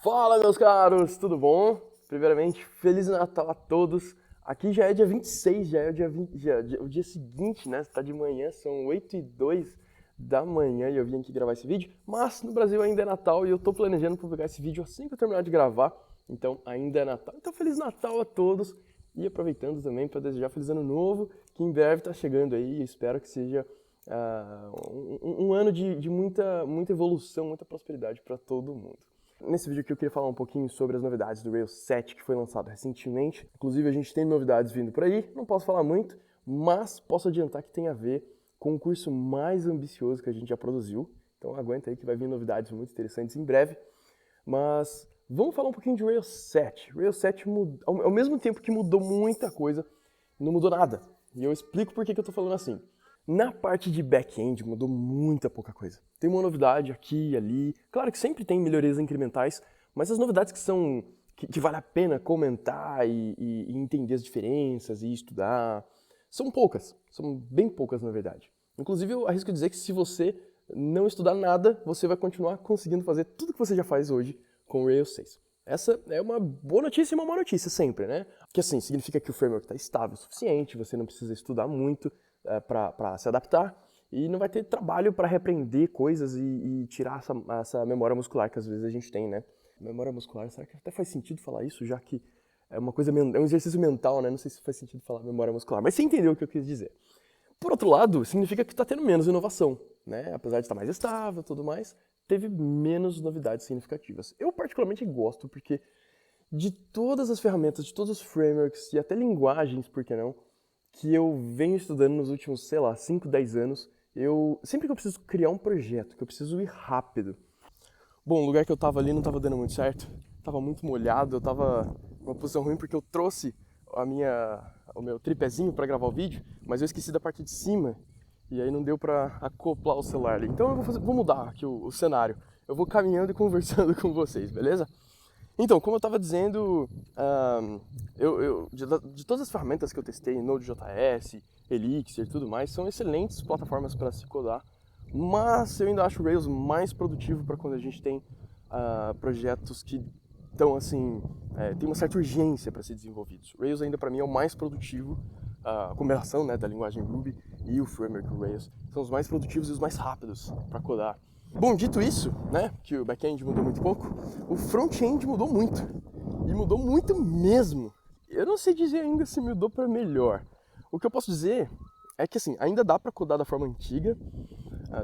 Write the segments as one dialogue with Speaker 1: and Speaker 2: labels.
Speaker 1: Fala, meus caros, tudo bom? Primeiramente, Feliz Natal a todos. Aqui já é dia 26, já é o dia, 20, o dia seguinte, né? Tá de manhã, são 8h02 da manhã e eu vim aqui gravar esse vídeo. Mas no Brasil ainda é Natal e eu tô planejando publicar esse vídeo assim que eu terminar de gravar. Então ainda é Natal. Então Feliz Natal a todos. E aproveitando também para desejar Feliz Ano Novo, que em breve tá chegando aí. Espero que seja um ano de muita evolução, muita prosperidade para todo mundo. Nesse vídeo aqui eu queria falar um pouquinho sobre as novidades do Rails 7 que foi lançado recentemente. Inclusive a gente tem novidades vindo por aí, não posso falar muito, mas posso adiantar que tem a ver com o curso mais ambicioso que a gente já produziu. Então aguenta aí que vai vir novidades muito interessantes em breve. Mas vamos falar um pouquinho de Rails 7. Rails 7 ao mesmo tempo que mudou muita coisa, não mudou nada. E eu explico por que eu estou falando assim. Na parte de back-end mudou muita pouca coisa. Tem uma novidade aqui e ali. Claro que sempre tem melhorias incrementais, mas as novidades que vale a pena comentar e entender as diferenças e estudar são poucas. São bem poucas, na verdade. Inclusive, eu arrisco dizer que se você não estudar nada, você vai continuar conseguindo fazer tudo que você já faz hoje com o Rails 6. Essa é uma boa notícia e uma má notícia sempre, né? Que assim, significa que o framework está estável o suficiente, você não precisa estudar muito para se adaptar e não vai ter trabalho para repreender coisas e tirar essa memória muscular que às vezes a gente tem, né? Memória muscular, será que até faz sentido falar isso, já que é uma coisa, é um exercício mental, né? Não sei se faz sentido falar memória muscular, mas você entendeu o que eu quis dizer. Por outro lado, significa que está tendo menos inovação, né? Apesar de estar mais estável e tudo mais, teve menos novidades significativas. Eu particularmente gosto porque de todas as ferramentas, de todos os frameworks e até linguagens, por que não, que eu venho estudando nos últimos, 5, 10 anos, sempre que eu preciso criar um projeto, que eu preciso ir rápido. Bom, o lugar que eu tava ali não tava dando muito certo, tava muito molhado, eu tava numa posição ruim porque eu trouxe o meu tripézinho para gravar o vídeo, mas eu esqueci da parte de cima e aí não deu para acoplar o celular ali. Então eu vou mudar aqui o cenário. Eu vou caminhando e conversando com vocês, beleza? Então, como eu estava dizendo, de todas as ferramentas que eu testei, Node.js, Elixir e tudo mais, são excelentes plataformas para se codar, mas eu ainda acho o Rails mais produtivo para quando a gente tem projetos que estão assim, tem uma certa urgência para ser desenvolvidos. Rails ainda para mim é o mais produtivo, a combinação, né, da linguagem Ruby e o framework Rails são os mais produtivos e os mais rápidos para codar. Bom, dito isso, né, que o back-end mudou muito pouco, o front-end mudou muito. E mudou muito mesmo. Eu não sei dizer ainda se mudou para melhor. O que eu posso dizer é que assim, ainda dá para codar da forma antiga,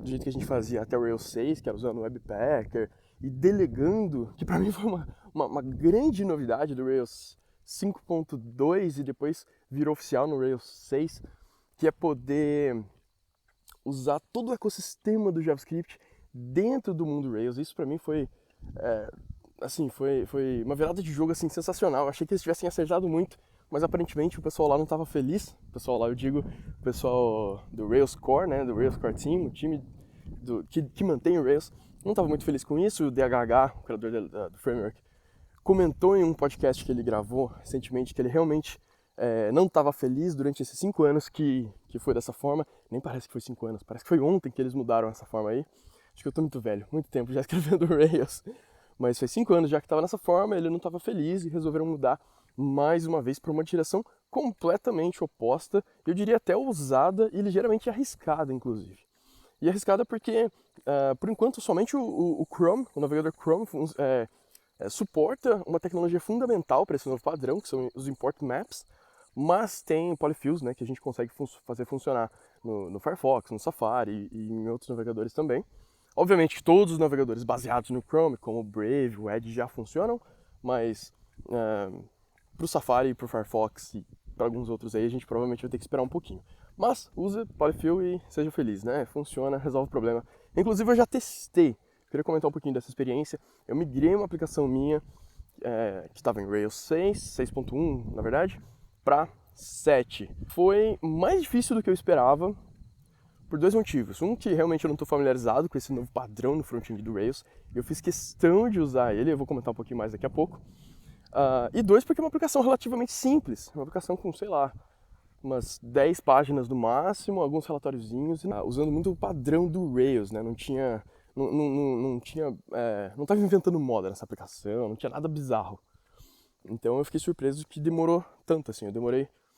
Speaker 1: do jeito que a gente fazia até o Rails 6, que era usando o Webpacker, e delegando, que para mim foi uma grande novidade do Rails 5.2 e depois virou oficial no Rails 6, que é poder usar todo o ecossistema do JavaScript dentro do mundo Rails. Isso para mim foi foi uma virada de jogo assim sensacional. Eu achei que eles tivessem acertado muito, mas aparentemente o pessoal lá não estava feliz. O pessoal lá, eu digo, o pessoal do Rails Core, né, do Rails Core Team, o time que mantém o Rails, não estava muito feliz com isso. O DHH, o criador do framework, comentou em um podcast que ele gravou recentemente que ele realmente não estava feliz durante esses 5 anos que foi dessa forma. Nem parece que foi 5 anos, parece que foi ontem que eles mudaram essa forma aí. Acho que eu tô muito velho, muito tempo já escrevendo Rails. Mas faz 5 anos já que estava nessa forma, ele não estava feliz e resolveram mudar mais uma vez para uma direção completamente oposta, eu diria até ousada e ligeiramente arriscada, inclusive. E arriscada porque, por enquanto, somente o Chrome, o navegador Chrome, suporta uma tecnologia fundamental para esse novo padrão, que são os import maps, mas tem polyfills, né, que a gente consegue fazer funcionar no Firefox, no Safari e em outros navegadores também. Obviamente que todos os navegadores baseados no Chrome, como o Brave, o Edge, já funcionam, mas para o Safari, para o Firefox e para alguns outros aí, a gente provavelmente vai ter que esperar um pouquinho. Mas use polyfill e seja feliz, né? Funciona, resolve o problema. Inclusive eu já testei, queria comentar um pouquinho dessa experiência. Eu migrei uma aplicação minha, que estava em Rails 6, 6.1 na verdade, para 7. Foi mais difícil do que eu esperava, por 2 motivos. Um, que realmente eu não estou familiarizado com esse novo padrão no front-end do Rails. Eu fiz questão de usar ele, eu vou comentar um pouquinho mais daqui a pouco. E 2, porque é uma aplicação relativamente simples. Uma aplicação com, sei lá, umas 10 páginas no máximo, alguns relatóriozinhos, usando muito o padrão do Rails, né? Não tinha não tinha, não estava inventando moda nessa aplicação, não tinha nada bizarro. Então eu fiquei surpreso que demorou tanto assim.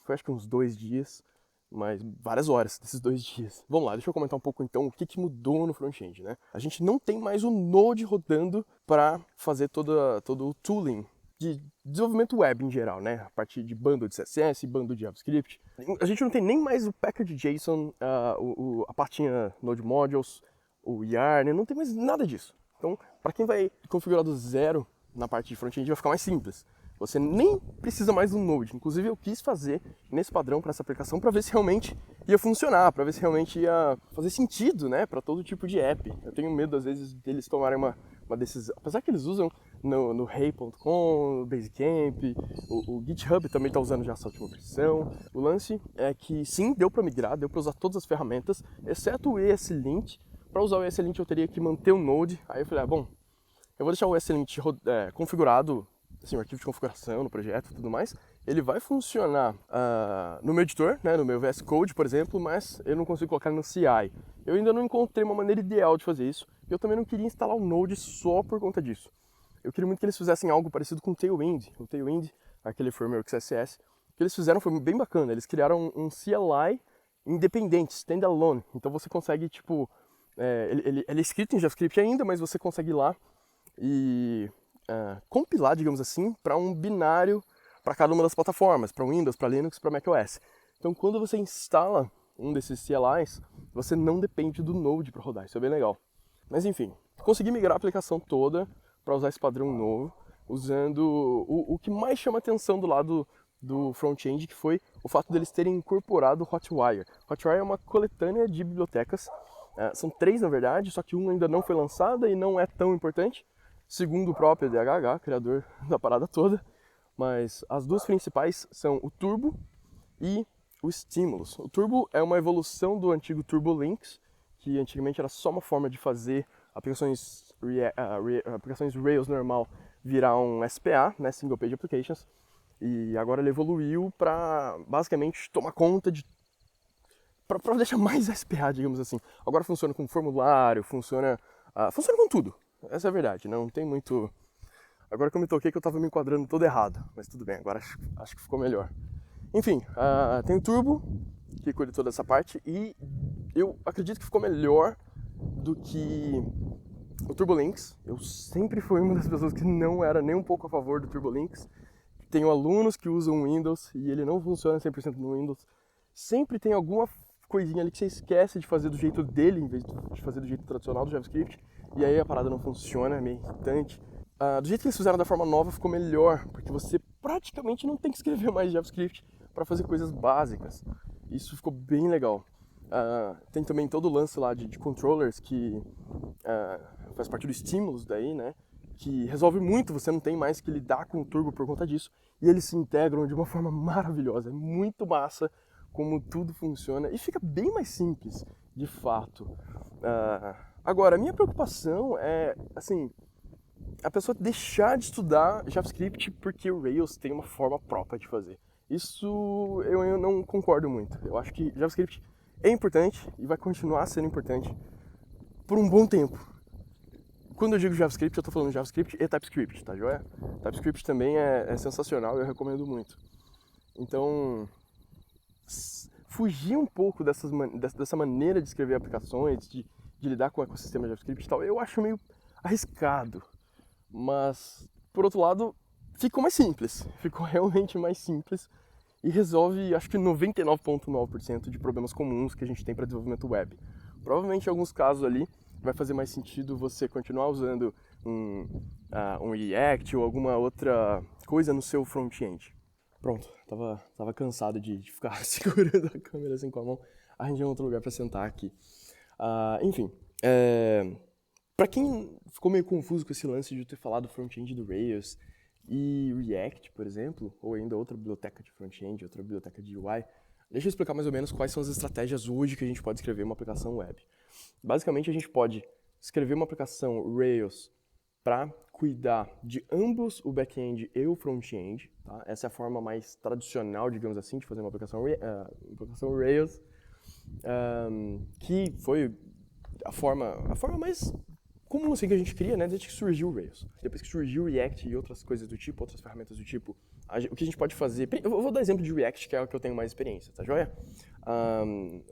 Speaker 1: Foi acho que uns 2 dias, mas várias horas desses 2 dias. Vamos lá, deixa eu comentar um pouco então o que mudou no front-end, né? A gente não tem mais o Node rodando para fazer todo o tooling de desenvolvimento web em geral, né? A partir de bundle de CSS, bundle de JavaScript. A gente não tem nem mais o package.json, a partinha Node Modules, o Yarn, não tem mais nada disso. Então, para quem vai configurar do zero na parte de front-end, vai ficar mais simples. Você nem precisa mais do Node. Inclusive, eu quis fazer nesse padrão para essa aplicação para ver se realmente ia funcionar, para ver se realmente ia fazer sentido, né, para todo tipo de app. Eu tenho medo, às vezes, deles tomarem uma decisão. Apesar que eles usam no Hey.com, no Basecamp, o GitHub também está usando já essa última versão. O lance é que, sim, deu para migrar, deu para usar todas as ferramentas, exceto o ESLint. Para usar o ESLint, eu teria que manter o Node. Aí eu falei, bom, eu vou deixar o ESLint configurado, assim, o arquivo de configuração no projeto e tudo mais. Ele vai funcionar no meu editor, né, no meu VS Code, por exemplo, mas eu não consigo colocar no CI. Eu ainda não encontrei uma maneira ideal de fazer isso. Eu também não queria instalar o Node só por conta disso. Eu queria muito que eles fizessem algo parecido com o Tailwind. O Tailwind, aquele framework CSS, o que eles fizeram foi bem bacana. Eles criaram um CLI independente, standalone. Então você consegue, tipo, ele é escrito em JavaScript ainda, mas você consegue ir lá e compilar, digamos assim, para um binário para cada uma das plataformas, para Windows, para Linux, para macOS. Então, quando você instala um desses CLIs, você não depende do Node para rodar. Isso é bem legal. Mas enfim, consegui migrar a aplicação toda para usar esse padrão novo, usando o que mais chama atenção do lado do front-end, que foi o fato deles terem incorporado o Hotwire. Hotwire é uma coletânea de bibliotecas, são 3 na verdade, só que uma ainda não foi lançada e não é tão importante, segundo o próprio DHH, criador da parada toda, mas as 2 principais são o Turbo e o Stimulus. O Turbo é uma evolução do antigo TurboLinks, que antigamente era só uma forma de fazer aplicações Rails normal virar um SPA, né, Single Page Applications, e agora ele evoluiu para basicamente tomar conta de para deixar mais SPA, digamos assim. Agora funciona com formulário, funciona com tudo. Essa é a verdade, não tem muito. Agora que eu me toquei que eu estava me enquadrando todo errado, mas tudo bem, agora acho que ficou melhor. Enfim, tem o Turbo, que cuida toda essa parte, e eu acredito que ficou melhor do que o TurboLinks. Eu sempre fui uma das pessoas que não era nem um pouco a favor do TurboLinks. Tenho alunos que usam o Windows e ele não funciona 100% no Windows. Sempre tem alguma coisinha ali que você esquece de fazer do jeito dele, em vez de fazer do jeito tradicional do JavaScript, e aí a parada não funciona, é meio irritante. Do jeito que eles fizeram da forma nova ficou melhor, porque você praticamente não tem que escrever mais JavaScript para fazer coisas básicas. Isso ficou bem legal. Tem também todo o lance lá de controllers que faz parte do Stimulus daí, né? Que resolve muito, você não tem mais que lidar com o Turbo por conta disso. E eles se integram de uma forma maravilhosa, é muito massa como tudo funciona e fica bem mais simples, de fato. Agora, a minha preocupação é, assim, a pessoa deixar de estudar JavaScript porque o Rails tem uma forma própria de fazer. Isso eu não concordo muito. Eu acho que JavaScript é importante e vai continuar sendo importante por um bom tempo. Quando eu digo JavaScript, eu estou falando JavaScript e TypeScript, tá joia? TypeScript também é sensacional e eu recomendo muito. Então, fugir um pouco dessa maneira de escrever aplicações, de lidar com o ecossistema JavaScript e tal, eu acho meio arriscado. Mas, por outro lado, ficou mais simples. Ficou realmente mais simples e resolve, acho que 99,9% de problemas comuns que a gente tem para desenvolvimento web. Provavelmente em alguns casos ali vai fazer mais sentido você continuar usando um React ou alguma outra coisa no seu front-end. Pronto, tava cansado de ficar segurando a câmera assim com a mão, arranjei outro lugar para sentar aqui. Enfim, para quem ficou meio confuso com esse lance de eu ter falado front-end do Rails e React, por exemplo, ou ainda outra biblioteca de front-end, outra biblioteca de UI, deixa eu explicar mais ou menos quais são as estratégias hoje que a gente pode escrever uma aplicação web. Basicamente, a gente pode escrever uma aplicação Rails para cuidar de ambos o back-end e o front-end. Tá? Essa é a forma mais tradicional, digamos assim, de fazer uma aplicação Rails, que foi a forma mais comum assim que a gente cria, né, desde que surgiu o Rails. Depois que surgiu o React e outras coisas do tipo, outras ferramentas do tipo, o que a gente pode fazer... Eu vou dar exemplo de React, que é o que eu tenho mais experiência, tá joia?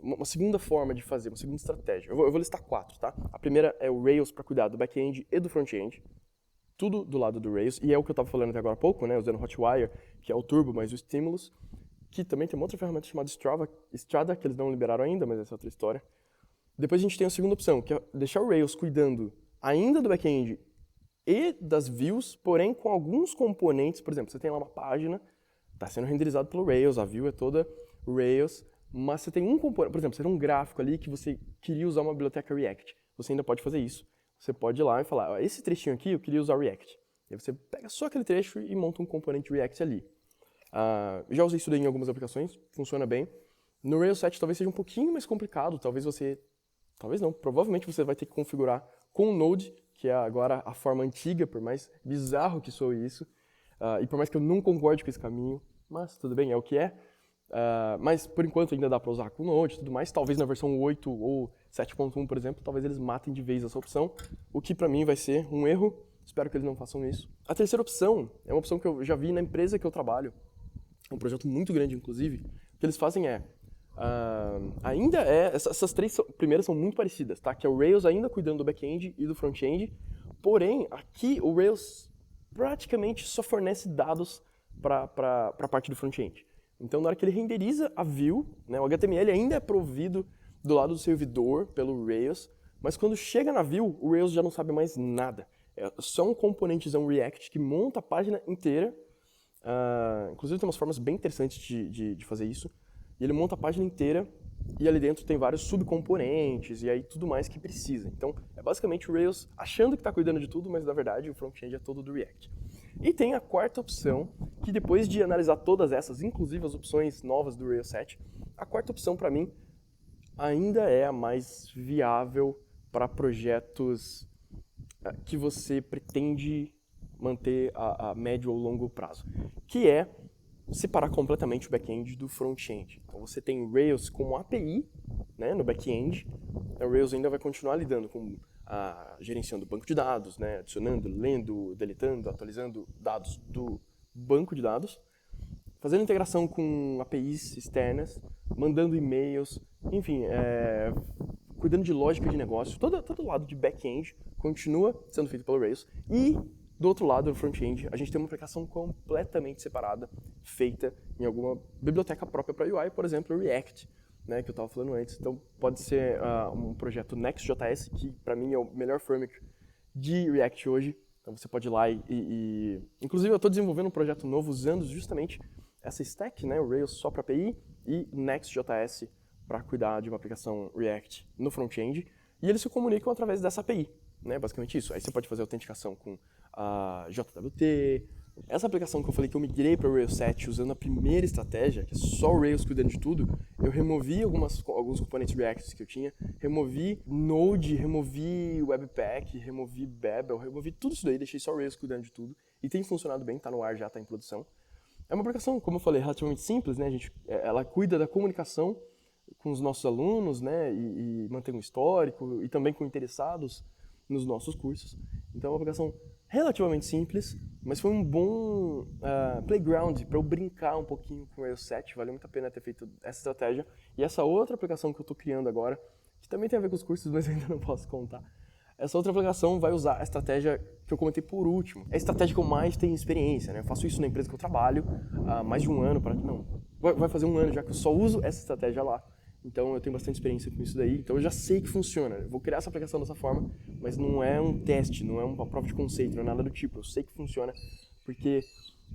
Speaker 1: Uma segunda forma de fazer, uma segunda estratégia. Eu vou listar 4, tá? A primeira é o Rails para cuidar do back-end e do front-end. Tudo do lado do Rails, e é o que eu estava falando até agora há pouco, né, usando o Hotwire, que é o Turbo mais o Stimulus, que também tem uma outra ferramenta chamada Strada, que eles não liberaram ainda, mas essa é outra história. Depois a gente tem a segunda opção, que é deixar o Rails cuidando ainda do back-end e das views, porém com alguns componentes. Por exemplo, você tem lá uma página, está sendo renderizado pelo Rails, a view é toda Rails, mas você tem um componente, por exemplo, você tem um gráfico ali que você queria usar uma biblioteca React. Você ainda pode fazer isso. Você pode ir lá e falar, esse trechinho aqui eu queria usar React. E aí você pega só aquele trecho e monta um componente React ali. Já usei isso daí em algumas aplicações, funciona bem. No Rails 7 talvez seja um pouquinho mais complicado, talvez não, provavelmente você vai ter que configurar com o Node, que é agora a forma antiga, por mais bizarro que soe isso, e por mais que eu não concorde com esse caminho, mas tudo bem, é o que é. Mas por enquanto ainda dá para usar com o Node e tudo mais, talvez na versão 8 ou 7.1, por exemplo, talvez eles matem de vez essa opção, o que para mim vai ser um erro, espero que eles não façam isso. A terceira opção é uma opção que eu já vi na empresa que eu trabalho, um projeto muito grande inclusive, o que eles fazem essas três primeiras são muito parecidas, tá? Que é o Rails ainda cuidando do back-end e do front-end, porém, aqui o Rails praticamente só fornece dados para a parte do front-end. Então, na hora que ele renderiza a view, né, o HTML ainda é provido do lado do servidor pelo Rails, mas quando chega na view, o Rails já não sabe mais nada. É só um componentezão React que monta a página inteira. Inclusive tem umas formas bem interessantes de fazer isso. E ele monta a página inteira e ali dentro tem vários subcomponentes e aí tudo mais que precisa. Então é basicamente o Rails achando que está cuidando de tudo, mas na verdade o front-end é todo do React. E tem a quarta opção, que depois de analisar todas essas, inclusive as opções novas do Rails 7, a quarta opção para mim ainda é a mais viável para projetos que você pretende manter a médio ou longo prazo, que é separar completamente o back-end do front-end. Então você tem o Rails como API, né, no back-end. O Rails ainda vai continuar lidando com gerenciando o banco de dados, né, adicionando, lendo, deletando, atualizando dados do banco de dados, fazendo integração com APIs externas, mandando e-mails, enfim, cuidando de lógica de negócio. Todo o lado de back-end continua sendo feito pelo Rails. E do outro lado, no front-end, a gente tem uma aplicação completamente separada, feita em alguma biblioteca própria para UI, por exemplo, o React, né, que eu estava falando antes. Então, pode ser um projeto Next.js, que para mim é o melhor framework de React hoje. Então, você pode ir lá Inclusive, eu estou desenvolvendo um projeto novo usando justamente essa stack, né, o Rails só para API e Next.js para cuidar de uma aplicação React no front-end. E eles se comunicam através dessa API. Né, basicamente isso. Aí você pode fazer autenticação com a JWT. Essa aplicação que eu falei que eu migrei para o Rails 7 usando a primeira estratégia, que é só o Rails cuidando de tudo, eu removi alguns componentes React que eu tinha, removi Node, removi Webpack, removi Babel, removi tudo isso daí, deixei só o Rails cuidando de tudo. E tem funcionado bem, está no ar já, está em produção. É uma aplicação, como eu falei, relativamente simples, né? Ela cuida da comunicação com os nossos alunos, né? E mantém um histórico, e também com interessados nos nossos cursos. Então é uma aplicação relativamente simples, mas foi um bom playground para eu brincar um pouquinho com o Rails 7, valeu muito a pena ter feito essa estratégia. E essa outra aplicação que eu estou criando agora, que também tem a ver com os cursos, mas ainda não posso contar, essa outra aplicação vai usar a estratégia que eu comentei por último. É a estratégia que eu mais tenho experiência, né? Eu faço isso na empresa que eu trabalho há mais de um ano, vai fazer um ano já que eu só uso essa estratégia lá. Então eu tenho bastante experiência com isso daí, então eu já sei que funciona. Eu vou criar essa aplicação dessa forma, mas não é um teste, não é uma prova de conceito, não é nada do tipo. Eu sei que funciona porque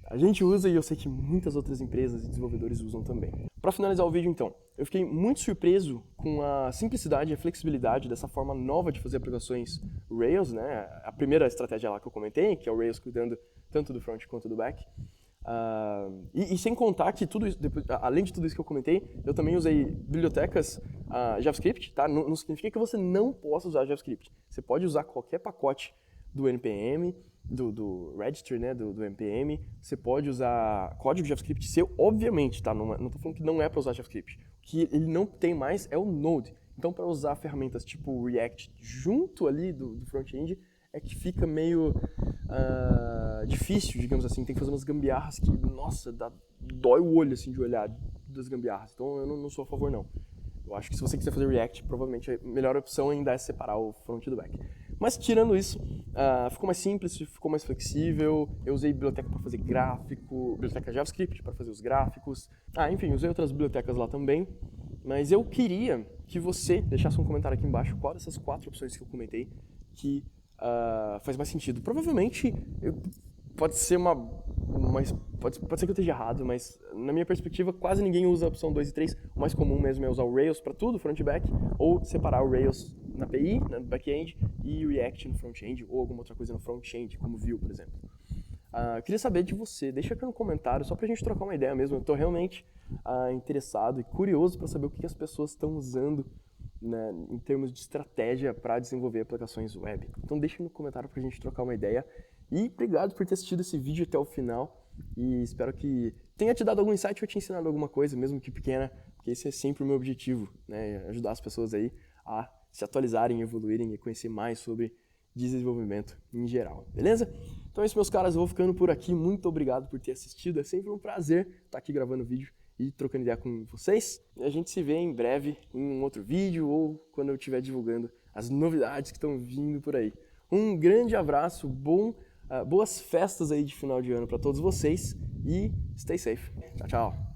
Speaker 1: a gente usa e eu sei que muitas outras empresas e desenvolvedores usam também. Para finalizar o vídeo então, eu fiquei muito surpreso com a simplicidade e a flexibilidade dessa forma nova de fazer aplicações Rails, né? A primeira estratégia lá que eu comentei, que é o Rails cuidando tanto do front quanto do back. E sem contar que tudo isso, além de tudo isso que eu comentei, eu também usei bibliotecas JavaScript, tá? Não significa que você não possa usar JavaScript. Você pode usar qualquer pacote do NPM, do registry, né, do NPM. Você pode usar código JavaScript seu, obviamente, tá? Não tô falando que não é para usar JavaScript. O que ele não tem mais é o Node, Então, para usar ferramentas tipo o React junto ali do front-end, é que fica meio difícil, digamos assim. Tem que fazer umas gambiarras que, nossa, dói o olho assim de olhar das gambiarras. Então, eu não sou a favor, não. Eu acho que se você quiser fazer React, provavelmente a melhor opção ainda é separar o front do back. Mas tirando isso, ficou mais simples, ficou mais flexível. Eu usei biblioteca para fazer gráfico, biblioteca JavaScript para fazer os gráficos. Enfim, usei outras bibliotecas lá também. Mas eu queria que você deixasse um comentário aqui embaixo qual dessas 4 opções que eu comentei que faz mais sentido. Provavelmente pode ser pode ser que eu esteja errado, mas na minha perspectiva quase ninguém usa a opção 2 e 3. O mais comum mesmo é usar o Rails para tudo, front e back, ou separar o Rails na API, no back-end, e o React no front-end, ou alguma outra coisa no front-end, como Vue, por exemplo. Queria saber de você, deixa aqui no comentário, só pra gente trocar uma ideia mesmo. Eu tô realmente interessado e curioso para saber o que as pessoas estão usando, né, em termos de estratégia para desenvolver aplicações web. Então deixa no comentário pra gente trocar uma ideia. E obrigado por ter assistido esse vídeo até o final. E espero que tenha te dado algum insight ou te ensinado alguma coisa, mesmo que pequena, porque esse é sempre o meu objetivo, né, ajudar as pessoas aí a se atualizarem, evoluírem e conhecer mais sobre desenvolvimento em geral, beleza? Então é isso, meus caras, eu vou ficando por aqui. Muito obrigado por ter assistido, é sempre um prazer estar aqui gravando vídeo e trocando ideia com vocês. E a gente se vê em breve em um outro vídeo ou quando eu estiver divulgando as novidades que estão vindo por aí. Um grande abraço, boas festas aí de final de ano para todos vocês e stay safe. Tchau, tchau.